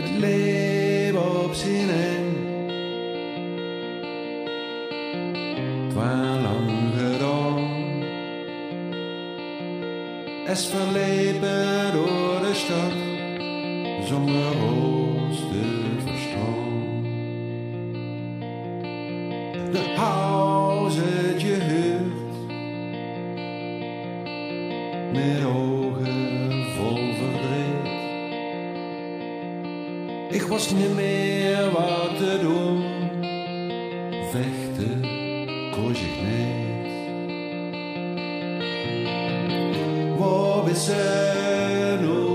het leven op zijn eind. Het was lang gedaan. Es verlepen door de stad, zonder ons te verstaan. De huis het je heurt, met ogen vol verdriet. Ik was niet meer wat te doen, vechten kon ik niet. Waar is ze nu?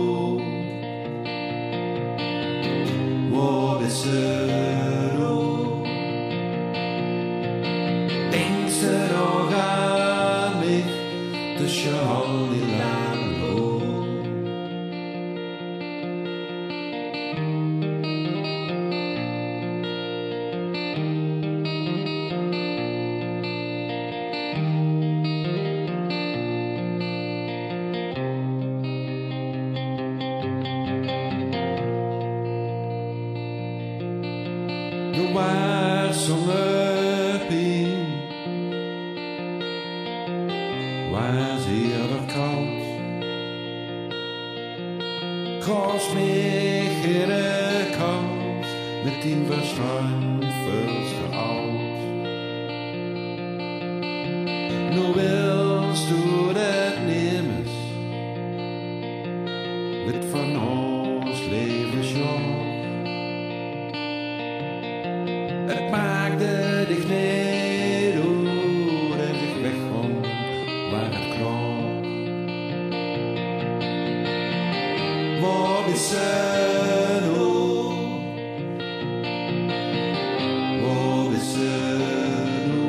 Waar is ze nu? Denkt ze nog aan mij tussen al die lange loop? Er was zo'n pijn, was eerder koud. Kost me geen kans, met die verstand veel te oud. Nu wilst du dat nimmers, met van ons levensjaar. Het maakte dich niet uit en ik wegkwam waar het klaar. Waar is ze nu? Waar is ze nu?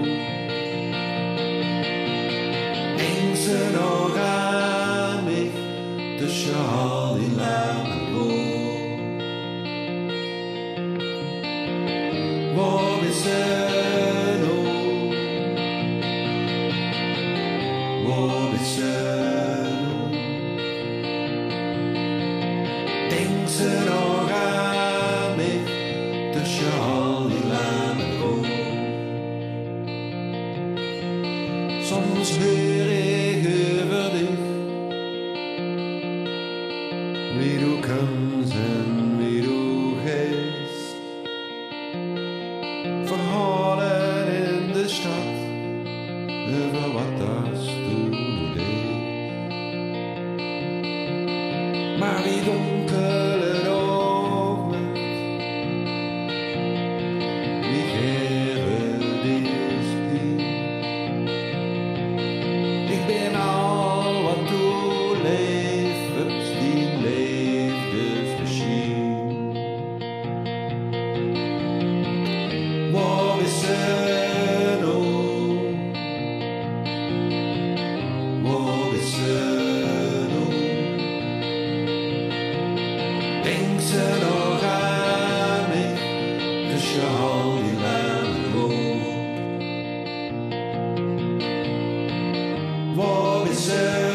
Denkt ze nog aan mij tussen al die lange loop? Waar is ze nu? Waar is ze nu? Denkt ze nog aan mij tussen al die lange loop? Soms hoor ik over dich, wie du komt en wie du geest. Verhalen in de stad over wat dat toen deed. Maar wie donker het ook met, wie geren is hier. Ik ben al wat toe levens die levensmachine. Waar is ze nu? Waar is ze nu? Denkt ze nog aan mij tussen al die lange loop? Waar is ze?